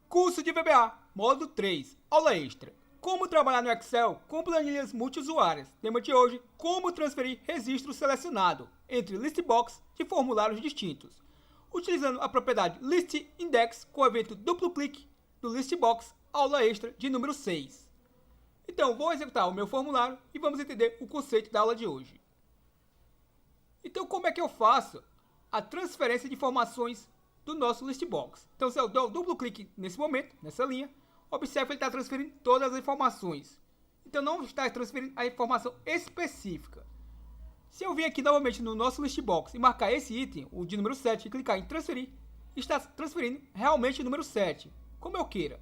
Curso de VBA, módulo 3, aula extra. Como trabalhar no Excel com planilhas multiusuárias. Tema de hoje, como transferir registro selecionado entre listbox de formulários distintos. Utilizando a propriedade listIndex com o evento duplo clique do listbox, aula extra de número 6. Então, vou executar o meu formulário e vamos entender o conceito da aula de hoje. Então, como é que eu faço a transferência de informações do nosso listbox? Então, se eu dou duplo clique nesse momento, nessa linha, observe que ele está transferindo todas as informações. Então, não está transferindo a informação específica. Se eu vir aqui novamente no nosso listbox e marcar esse item, o de número 7, e clicar em transferir, está transferindo realmente o número 7, como eu queira.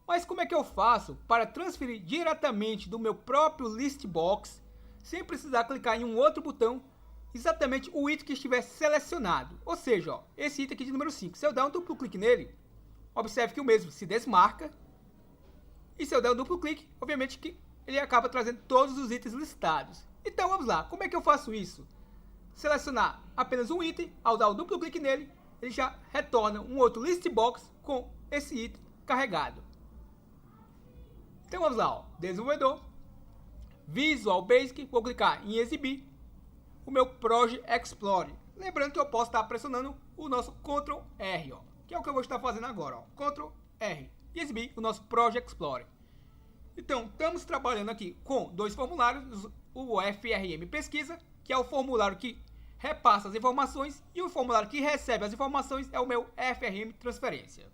Mas como é que eu faço para transferir diretamente do meu próprio listbox, sem precisar clicar em um outro botão, exatamente o item que estiver selecionado? Ou seja, ó, esse item aqui de número 5, se eu der um duplo clique nele, observe que o mesmo se desmarca. E se eu der um duplo clique, obviamente que ele acaba trazendo todos os itens listados. Então vamos lá, como é que eu faço isso? Selecionar apenas um item, ao dar o duplo clique nele, ele já retorna um outro listbox com esse item carregado. Então vamos lá, ó, desenvolvedor, Visual Basic, vou clicar em exibir o meu Project Explorer. Lembrando que eu posso estar pressionando o nosso Ctrl R, ó, que é o que eu vou estar fazendo agora, ó, Ctrl R, e exibir o nosso Project Explorer. Então, estamos trabalhando aqui com dois formulários, o FRM Pesquisa, que é o formulário que repassa as informações, e o formulário que recebe as informações é o meu FRM Transferência.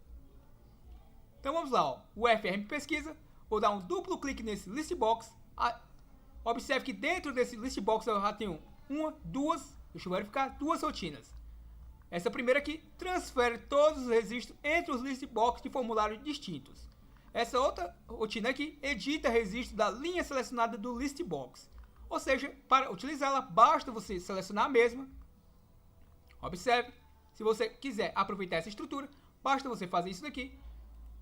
Então vamos lá, ó, o FRM Pesquisa, vou dar um duplo clique nesse listbox. Observe que dentro desse listbox eu já tenho deixa eu verificar, duas rotinas. Essa primeira aqui transfere todos os registros entre os listbox de formulários distintos. Essa outra rotina aqui edita registro da linha selecionada do listbox. Ou seja, para utilizá-la, basta você selecionar a mesma. Observe, se você quiser aproveitar essa estrutura, basta você fazer isso daqui.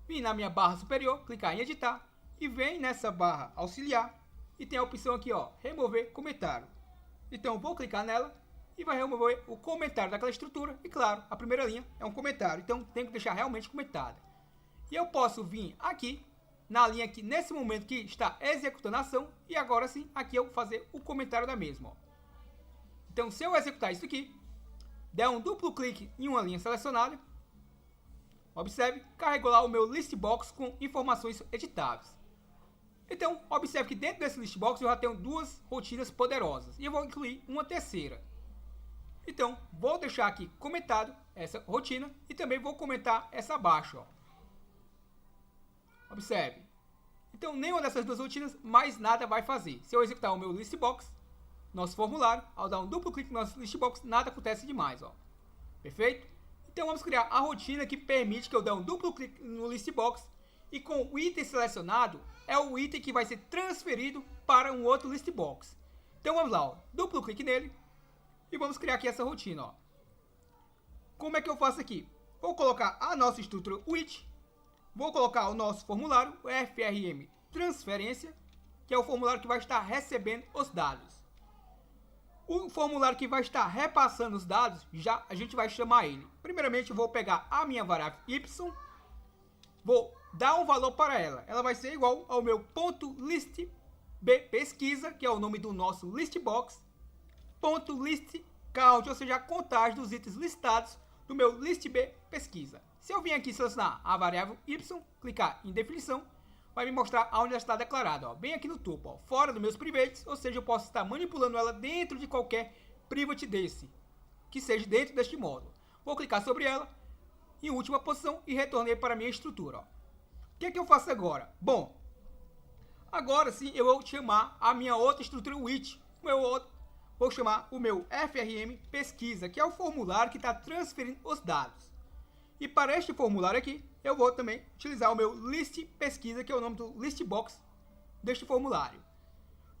Vir na minha barra superior, clicar em editar e vem nessa barra auxiliar e tem a opção aqui, ó, remover comentário. Então vou clicar nela e vai remover o comentário daquela estrutura. E claro, a primeira linha é um comentário, então tem que deixar realmente comentada. E eu posso vir aqui na linha que nesse momento que está executando a ação, e agora sim, aqui eu vou fazer o comentário da mesma, ó. Então, se eu executar isso aqui, der um duplo clique em uma linha selecionada, observe, carregou lá o meu listbox com informações editáveis. Então, observe que dentro desse listbox eu já tenho duas rotinas poderosas, e eu vou incluir uma terceira. Então, vou deixar aqui comentado essa rotina, e também vou comentar essa abaixo, ó. Observe. Então, nenhuma dessas duas rotinas mais nada vai fazer. Se eu executar o meu listbox, nosso formulário, ao dar um duplo clique no nosso listbox, nada acontece demais, ó. Perfeito? Então, vamos criar a rotina que permite que eu dê um duplo clique no listbox e com o item selecionado, é o item que vai ser transferido para um outro listbox. Então, vamos lá, ó. Duplo clique nele e vamos criar aqui essa rotina, ó. Como é que eu faço aqui? Vou colocar a nossa estrutura with. Vou colocar o nosso formulário, o FRM Transferência, que é o formulário que vai estar recebendo os dados. O formulário que vai estar repassando os dados, já a gente vai chamar ele. Primeiramente, eu vou pegar a minha variável y, vou dar um valor para ela. Ela vai ser igual ao meu ponto list b pesquisa, que é o nome do nosso listbox, ponto list count, ou seja, a contagem dos itens listados do meu list b pesquisa. Se eu vim aqui selecionar a variável y, clicar em definição, vai me mostrar onde ela está declarada, ó, bem aqui no topo, ó, fora dos meus privates, ou seja, eu posso estar manipulando ela dentro de qualquer private desse, que seja dentro deste módulo. Vou clicar sobre ela, em última posição, e retornei para a minha estrutura, ó. O que é que eu faço agora? Bom, agora sim eu vou chamar a minha outra estrutura with, vou chamar o meu FRM Pesquisa, que é o formulário que está transferindo os dados. E para este formulário aqui, eu vou também utilizar o meu list pesquisa, que é o nome do listbox deste formulário.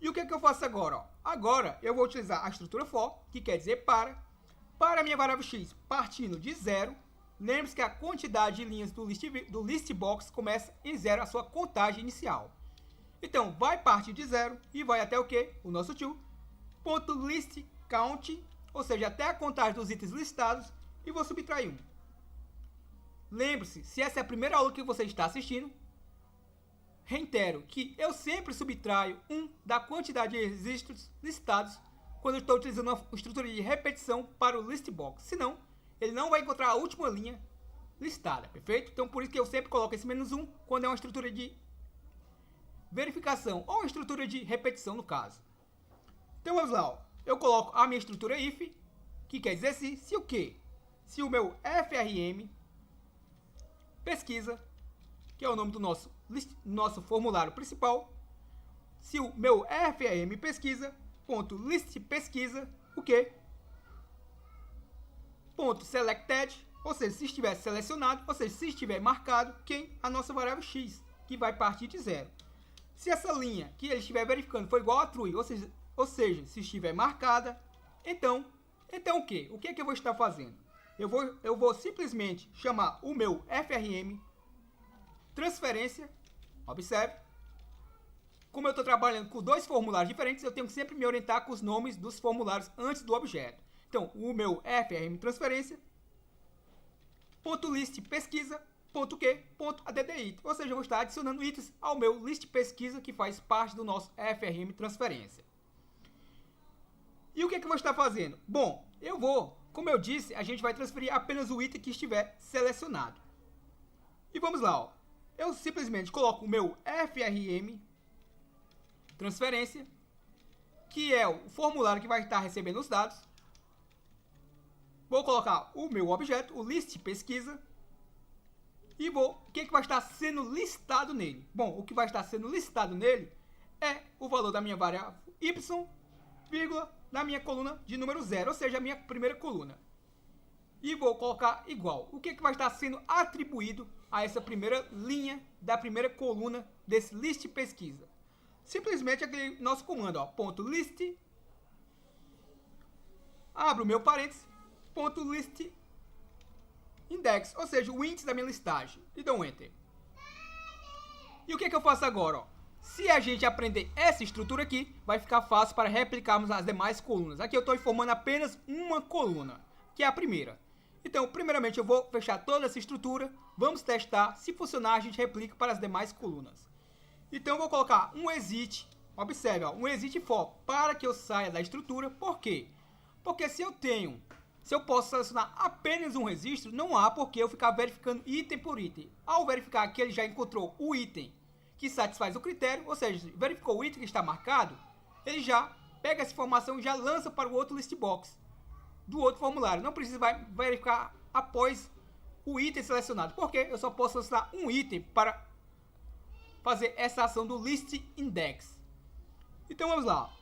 E o que é que eu faço agora? Ó? Agora eu vou utilizar a estrutura for, que quer dizer para a minha variável x partindo de 0. Lembre-se que a quantidade de linhas do listbox começa em 0, a sua contagem inicial. Então, vai partir de 0 e vai até o que? O nosso tio, ponto list count, ou seja, até a contagem dos itens listados, e vou subtrair 1. lembre-se, se essa é a primeira aula que você está assistindo, reitero que eu sempre subtraio 1 da quantidade de registros listados quando eu estou utilizando uma estrutura de repetição para o listbox. Senão, ele não vai encontrar a última linha listada, perfeito? Então, por isso que eu sempre coloco esse "-1" quando é uma estrutura de verificação ou uma estrutura de repetição, no caso. Então, vamos lá. Ó. Eu coloco a minha estrutura if, que quer dizer se o quê? Se o meu FRM pesquisa, que é o nome do nosso formulário principal, se o meu FRM pesquisa, ponto list pesquisa, o quê? Ponto selected, ou seja, se estiver selecionado, ou seja, se estiver marcado, quem? A nossa variável x, que vai partir de 0. Se essa linha que ele estiver verificando for igual a true, ou seja, se estiver marcada, então o quê? O que é que eu vou estar fazendo? Eu vou simplesmente chamar o meu FRM transferência, observe, como eu estou trabalhando com 2 formulários diferentes, eu tenho que sempre me orientar com os nomes dos formulários antes do objeto. Então, o meu FRM transferência, ponto list pesquisa, ponto quê? Ponto add item. Ou seja, eu vou estar adicionando itens ao meu list pesquisa, que faz parte do nosso FRM transferência. E o que é que eu vou estar fazendo? Bom, como eu disse, a gente vai transferir apenas o item que estiver selecionado. E vamos lá, ó. Eu simplesmente coloco o meu FRM transferência, que é o formulário que vai estar recebendo os dados. Vou colocar o meu objeto, o list pesquisa, e o que vai estar sendo listado nele? Bom, o que vai estar sendo listado nele é o valor da minha variável y, vírgula, na minha coluna de número 0, ou seja, a minha primeira coluna. E vou colocar igual. O que vai estar sendo atribuído a essa primeira linha da primeira coluna desse list pesquisa? Simplesmente aquele nosso comando, ó, ponto list, abro o meu parênteses, ponto list index, ou seja, o índice da minha listagem, e dou um enter. E o que eu faço agora? Ó? Se a gente aprender essa estrutura aqui, vai ficar fácil para replicarmos as demais colunas. Aqui eu estou informando apenas uma coluna, que é a primeira. Então, primeiramente, eu vou fechar toda essa estrutura, vamos testar, se funcionar, a gente replica para as demais colunas. Então, eu vou colocar um exit, observe, ó, um exit for, para que eu saia da estrutura. Por quê? Porque se eu posso selecionar apenas um registro, não há por que eu ficar verificando item por item. Ao verificar que ele já encontrou o item que satisfaz o critério, ou seja, verificou o item que está marcado, ele já pega essa informação e já lança para o outro listbox do outro formulário. Não precisa verificar após o item selecionado, porque eu só posso selecionar um item para fazer essa ação do list index. Então vamos lá.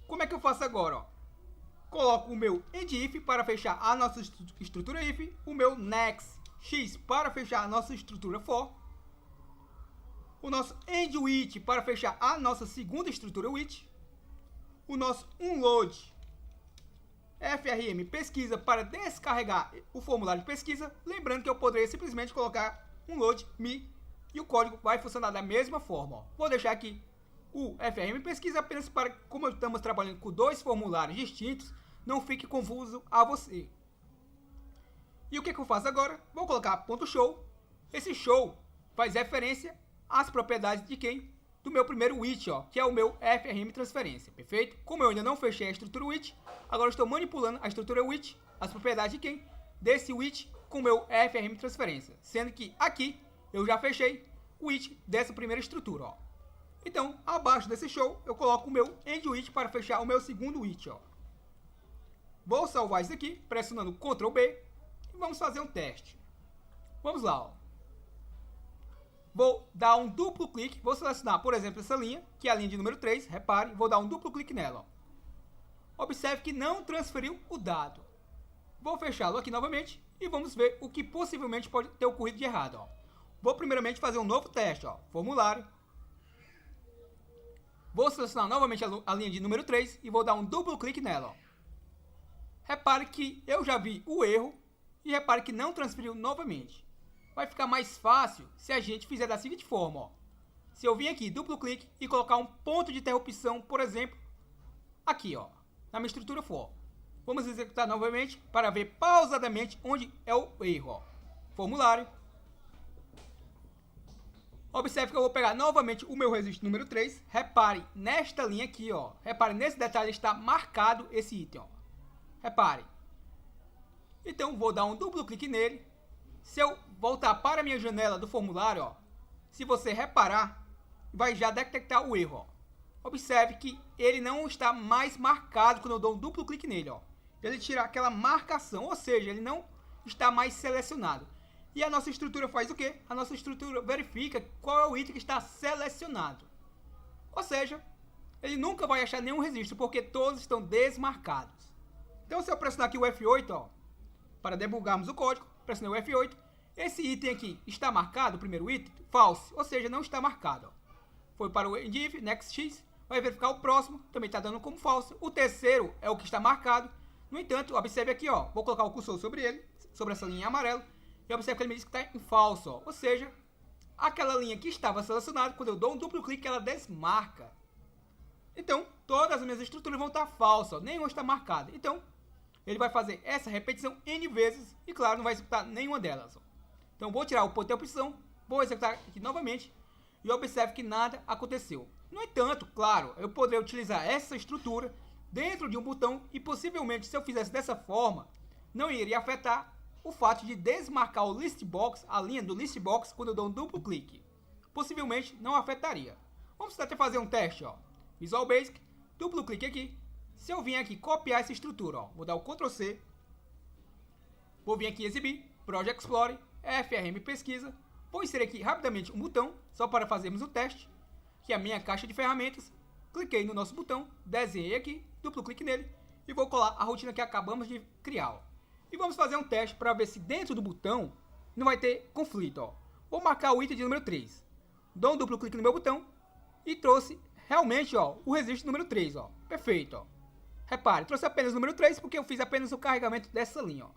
Como é que eu faço agora? Ó? Coloco o meu endIf para fechar a nossa estrutura if, o meu next x para fechar a nossa estrutura for, o nosso endWith para fechar a nossa segunda estrutura with, o nosso unload FRM pesquisa para descarregar o formulário de pesquisa, lembrando que eu poderia simplesmente colocar unload me e o código vai funcionar da mesma forma. Ó. Vou deixar aqui o FRM pesquisa apenas para, como estamos trabalhando com 2 formulários distintos, não fique confuso a você. E o que eu faço agora? Vou colocar ponto .show. Esse show faz referência às propriedades de quem? Do meu primeiro with, ó, que é o meu FRM transferência, perfeito? Como eu ainda não fechei a estrutura with, agora estou manipulando a estrutura with, as propriedades de quem? Desse with com o meu FRM transferência, sendo que aqui eu já fechei o with dessa primeira estrutura, ó. Então, abaixo desse show, eu coloco o meu endWith para fechar o meu segundo with, ó. Vou salvar isso aqui, pressionando Ctrl B, e vamos fazer um teste. Vamos lá, ó. Vou dar um duplo clique, vou selecionar, por exemplo, essa linha, que é a linha de número 3, repare, vou dar um duplo clique nela, ó. Observe que não transferiu o dado. Vou fechá-lo aqui novamente, e vamos ver o que possivelmente pode ter ocorrido de errado, ó. Vou primeiramente fazer um novo teste, ó, formulário. Vou selecionar novamente a linha de número 3 e vou dar um duplo clique nela, ó. Repare que eu já vi o erro e repare que não transferiu novamente. Vai ficar mais fácil se a gente fizer da seguinte forma, ó. Se eu vir aqui, duplo clique e colocar um ponto de interrupção, por exemplo, aqui, ó, na minha estrutura for. Vamos executar novamente para ver pausadamente onde é o erro, ó. Formulário, Observe que eu vou pegar novamente o meu registro número 3. Repare nesta linha aqui, ó. Repare nesse detalhe, está marcado esse item, ó. Repare. Então, vou dar um duplo clique nele. Se eu voltar para a minha janela do formulário, ó, se você reparar, vai já detectar o erro, ó. Observe que ele não está mais marcado quando eu dou um duplo clique nele, ó. Ele tira aquela marcação, ou seja, ele não está mais selecionado. E a nossa estrutura faz o quê? A nossa estrutura verifica qual é o item que está selecionado. Ou seja, ele nunca vai achar nenhum registro, porque todos estão desmarcados. Então, se eu pressionar aqui o F8, ó, para debugarmos o código, pressionei o F8, esse item aqui está marcado, o primeiro item, false, ou seja, não está marcado, ó. Foi para o endif, nextx, vai verificar o próximo, também está dando como false. O terceiro é o que está marcado. No entanto, observe aqui, ó, vou colocar o cursor sobre ele, sobre essa linha em amarelo, e observe que ele me diz que está em falso, ó. Ou seja, aquela linha que estava selecionada, quando eu dou um duplo clique, ela desmarca. Então, todas as minhas estruturas vão estar falsas, ó, nenhuma está marcada. Então, ele vai fazer essa repetição N vezes, e claro, não vai executar nenhuma delas, ó. Então, vou tirar o ponto de opção, vou executar aqui novamente, e observe que nada aconteceu. No entanto, claro, eu poderia utilizar essa estrutura dentro de um botão, e possivelmente, se eu fizesse dessa forma, não iria afetar o fato de desmarcar o listbox, a linha do listbox, quando eu dou um duplo clique. Possivelmente não afetaria. Vamos até fazer um teste, ó. Visual Basic, duplo clique aqui. Se eu vim aqui copiar essa estrutura, ó, vou dar o Ctrl C. Vou vir aqui exibir, Project Explorer, FRM Pesquisa. Vou inserir aqui rapidamente um botão, só para fazermos o teste, que é a minha caixa de ferramentas. Cliquei no nosso botão, desenhei aqui, duplo clique nele, e vou colar a rotina que acabamos de criar, ó. E vamos fazer um teste para ver se dentro do botão não vai ter conflito, ó. Vou marcar o item de número 3. Dou um duplo clique no meu botão e trouxe realmente, ó, o registro número 3, ó. Perfeito, ó. Repare, trouxe apenas o número 3 porque eu fiz apenas o carregamento dessa linha, ó.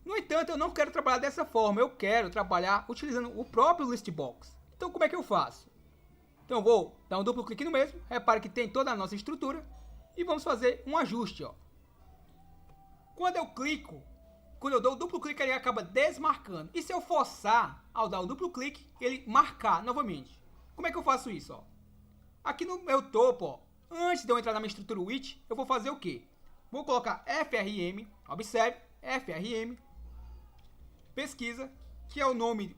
No entanto, eu não quero trabalhar dessa forma, eu quero trabalhar utilizando o próprio listbox. Então, como é que eu faço? Então, eu vou dar um duplo clique no mesmo, repare que tem toda a nossa estrutura e vamos fazer um ajuste, ó. Quando eu dou o duplo clique, ele acaba desmarcando. E se eu forçar, ao dar o duplo clique, ele marcar novamente? Como é que eu faço isso, ó? Aqui no meu topo, ó, antes de eu entrar na minha estrutura with, eu vou fazer o quê? Vou colocar FRM, observe, FRM, pesquisa, que é o nome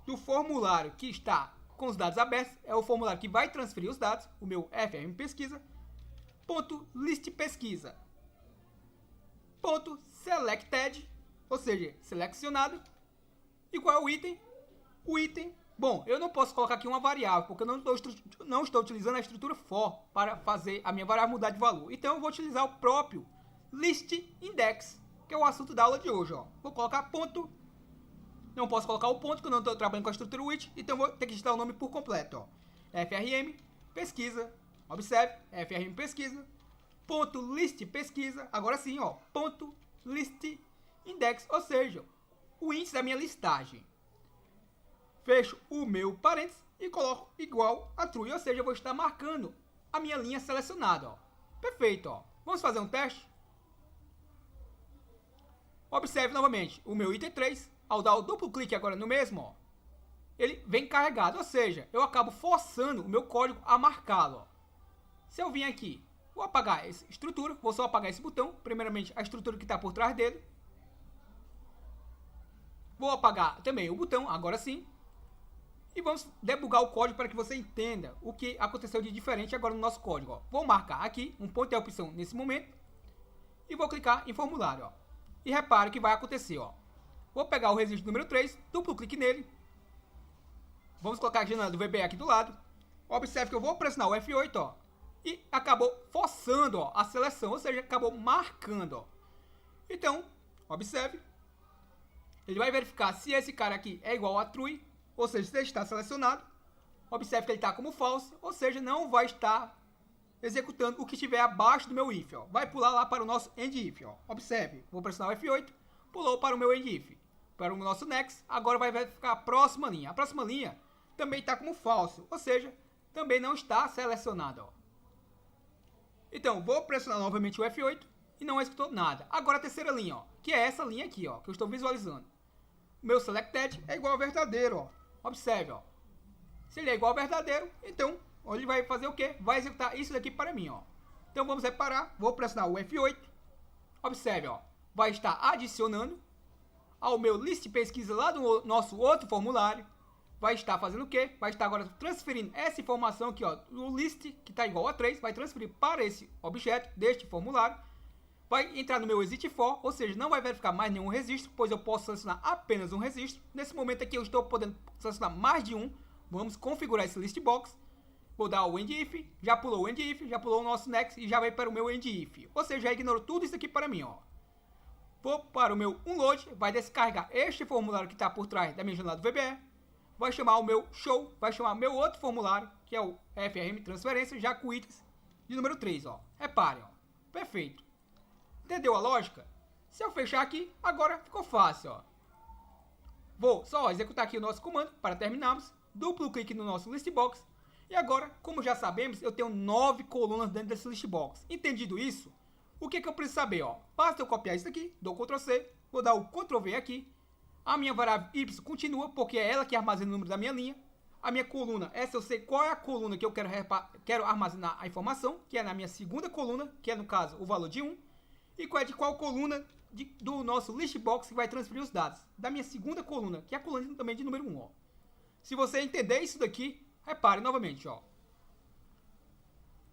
do formulário que está com os dados abertos, é o formulário que vai transferir os dados, o meu FRM pesquisa, ponto list pesquisa. Ponto selected, ou seja, selecionado. E qual é o item? O item, bom, eu não posso colocar aqui uma variável, porque eu não estou utilizando a estrutura for para fazer a minha variável mudar de valor. Então eu vou utilizar o próprio list index, que é o assunto da aula de hoje, ó. Vou colocar ponto, não posso colocar o ponto, porque eu não estou trabalhando com a estrutura with, então vou ter que digitar o nome por completo, ó. FRM, pesquisa, observe, FRM pesquisa, ponto list pesquisa, agora sim, ó, ponto list index, ou seja, o índice da minha listagem. Fecho o meu parênteses e coloco igual a true, ou seja, eu vou estar marcando a minha linha selecionada, ó. Perfeito, ó. Vamos fazer um teste? Observe novamente o meu item 3, ao dar o duplo clique agora no mesmo, ó, ele vem carregado, ou seja, eu acabo forçando o meu código a marcá-lo, ó. Se eu vim aqui, vou apagar essa estrutura, vou só apagar esse botão, primeiramente a estrutura que está por trás dele. Vou apagar também o botão, agora sim. E vamos debugar o código para que você entenda o que aconteceu de diferente agora no nosso código, ó. Vou marcar aqui um ponto de opção nesse momento e vou clicar em formulário, ó. E repare o que vai acontecer, ó. Vou pegar o registro número 3, duplo clique nele. Vamos colocar a janela do VBA aqui do lado. Observe que eu vou pressionar o F8, ó. E acabou forçando, ó, a seleção, ou seja, acabou marcando, ó. Então, observe. Ele vai verificar se esse cara aqui é igual a true, ou seja, se ele está selecionado. Observe que ele está como false, ou seja, não vai estar executando o que estiver abaixo do meu if, ó. Vai pular lá para o nosso end if, ó. Observe, vou pressionar o F8, pulou para o meu end if, para o nosso next. Agora vai verificar a próxima linha. A próxima linha também está como false, ou seja, também não está selecionada, ó. Então, vou pressionar novamente o F8 e não executou nada. Agora a terceira linha, ó, que é essa linha aqui, ó, que eu estou visualizando. O meu selected é igual ao verdadeiro, ó. Observe, ó. Se ele é igual ao verdadeiro, então ele vai fazer o quê? Vai executar isso daqui para mim, ó. Então vamos reparar, vou pressionar o F8. Observe, ó, vai estar adicionando ao meu list pesquisa lá do nosso outro formulário. Vai estar fazendo o quê? Vai estar agora transferindo essa informação aqui, ó, o list, que está igual a 3, vai transferir para esse objeto deste formulário. Vai entrar no meu exit for, ou seja, não vai verificar mais nenhum registro, pois eu posso selecionar apenas um registro. Nesse momento aqui eu estou podendo selecionar mais de um. Vamos configurar esse list box. Vou dar o end if, já pulou o end if, já pulou o nosso next e já vai para o meu end if. Ou seja, já ignorou tudo isso aqui para mim, ó. Vou para o meu unload, vai descarregar este formulário que está por trás da minha janela do VBE. Vai chamar o meu show, vai chamar o meu outro formulário, que é o FRM transferência, já com itens de número 3, ó. Repare, ó. Perfeito. Entendeu a lógica? Se eu fechar aqui, agora ficou fácil, ó. Vou só executar aqui o nosso comando para terminarmos. Duplo clique no nosso list box. E agora, como já sabemos, eu tenho 9 colunas dentro desse list box. Entendido isso, o que eu preciso saber, ó? Basta eu copiar isso aqui, dou Ctrl C, vou dar o Ctrl V aqui. A minha variável y continua, porque é ela que armazena o número da minha linha. A minha coluna, essa eu sei qual é a coluna que eu quero armazenar a informação, que é na minha segunda coluna, que é no caso o valor de 1. E qual é de qual coluna do nosso list box que vai transferir os dados. Da minha segunda coluna, que é a coluna também de número 1, ó. Se você entender isso daqui, repare novamente, ó.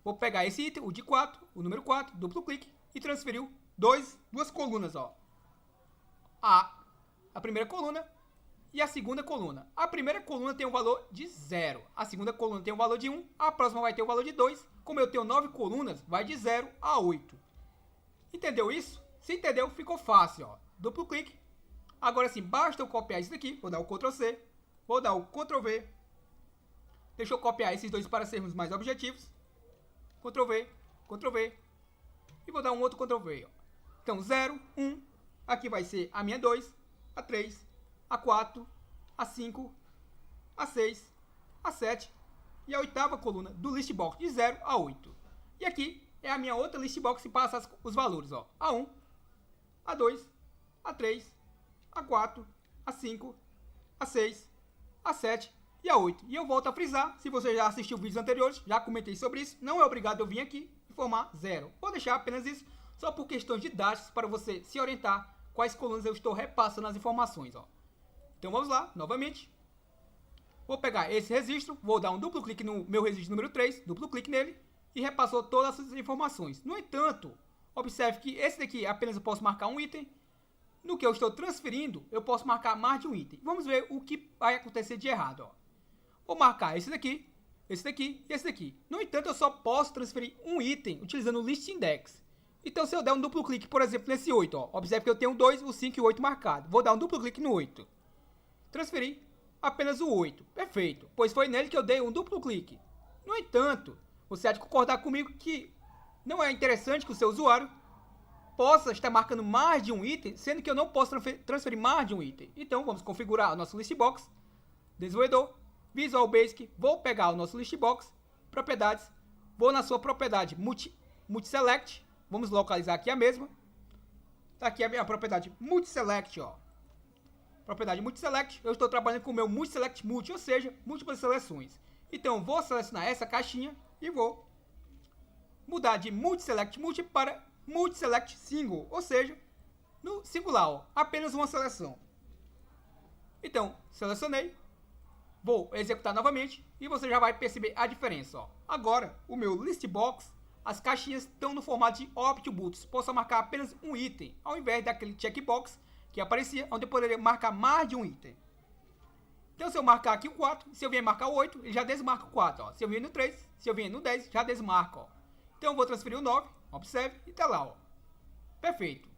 Vou pegar esse item, o de 4, o número 4, duplo clique e transferiu duas colunas, ó. A primeira coluna e a segunda coluna. A primeira coluna tem um valor de 0. A segunda coluna tem um valor de 1. A próxima vai ter um valor de 2. Como eu tenho 9 colunas, vai de 0 a 8. Entendeu isso? Se entendeu, ficou fácil, ó. Duplo clique. Agora sim, basta eu copiar isso daqui. Vou dar o Ctrl C. Vou dar o Ctrl V. Deixa eu copiar esses dois para sermos mais objetivos. Ctrl V, Ctrl V. E vou dar um outro Ctrl V, ó. Então, 0, 1. Aqui vai ser a minha 2, a 3, a 4, a 5, a 6, a 7 e a oitava coluna do list box de 0 a 8. E aqui é a minha outra list box que passa os valores, ó. A 1, a 2, a 3, a 4, a 5, a 6, a 7 e a 8. E eu volto a frisar, se você já assistiu vídeos anteriores, já comentei sobre isso, não é obrigado eu vir aqui e formar 0. Vou deixar apenas isso, só por questões didáticas, para você se orientar quais colunas eu estou repassando as informações, ó. Então vamos lá, novamente. Vou pegar esse registro, vou dar um duplo clique no meu registro número 3, duplo clique nele, e repassou todas essas informações. No entanto, observe que esse daqui apenas eu posso marcar um item. No que eu estou transferindo, eu posso marcar mais de um item. Vamos ver o que vai acontecer de errado, ó. Vou marcar esse daqui e esse daqui. No entanto, eu só posso transferir um item utilizando o list index. Então, se eu der um duplo clique, por exemplo, nesse 8, ó, observe que eu tenho o 2, o 5 e o 8 marcado. Vou dar um duplo clique no 8. Transferi apenas o 8. Perfeito, pois foi nele que eu dei um duplo clique. No entanto, você há de concordar comigo que não é interessante que o seu usuário possa estar marcando mais de um item, sendo que eu não posso transferir mais de um item. Então, vamos configurar o nosso list box. Desenvolvedor, Visual Basic, vou pegar o nosso list box, propriedades, vou na sua propriedade multiselect. Vamos localizar aqui a mesma. Tá aqui a minha propriedade multiselect, ó. Propriedade multiselect. Eu estou trabalhando com o meu multiselect multi, ou seja, múltiplas seleções. Então, vou selecionar essa caixinha e vou mudar de multiselect multi para multiselect single, ou seja, no singular, ó, apenas uma seleção. Então, selecionei. Vou executar novamente e você já vai perceber a diferença, ó. Agora, o meu list box, as caixinhas estão no formato de Optiboots. Posso marcar apenas um item, ao invés daquele checkbox que aparecia, onde eu poderia marcar mais de um item. Então, se eu marcar aqui o 4, se eu vier marcar o 8, ele já desmarca o 4. Ó. Se eu vier no 3, se eu vier no 10, já desmarca. Ó. Então, eu vou transferir o 9, observe, e tá lá. Ó. Perfeito.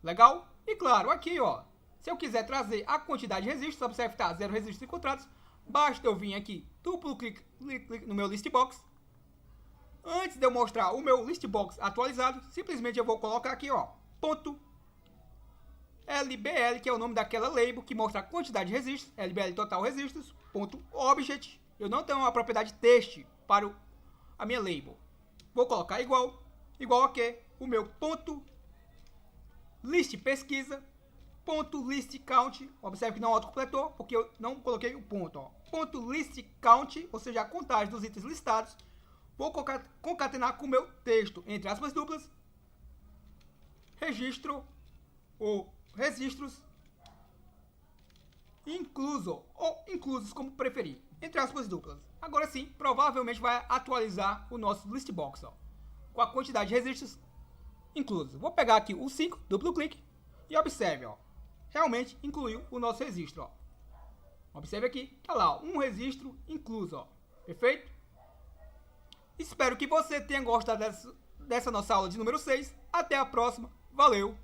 Legal? E claro, aqui, ó, se eu quiser trazer a quantidade de registros, observe que está 0 registros encontrados, basta eu vir aqui, duplo clique no meu list box. Antes de eu mostrar o meu list box atualizado, simplesmente eu vou colocar aqui, ó, ponto LBL, que é o nome daquela label que mostra a quantidade de registros, LBL total registros, ponto object. Eu não tenho uma propriedade text para a minha label. Vou colocar igual a que o meu ponto list pesquisa, ponto list count, observe que não autocompletou, porque eu não coloquei o ponto, ó. Ponto list count, ou seja, a contagem dos itens listados. Vou concatenar com o meu texto, entre aspas duplas, registro ou registros incluso ou inclusos, como preferir, entre aspas duplas. Agora sim, provavelmente vai atualizar o nosso list box, ó, com a quantidade de registros inclusos. Vou pegar aqui o 5, duplo clique, e observe, ó, realmente incluiu o nosso registro, ó. Observe aqui, tá lá, ó, um registro incluso, ó. Perfeito? Espero que você tenha gostado dessa nossa aula de número 6. Até a próxima. Valeu!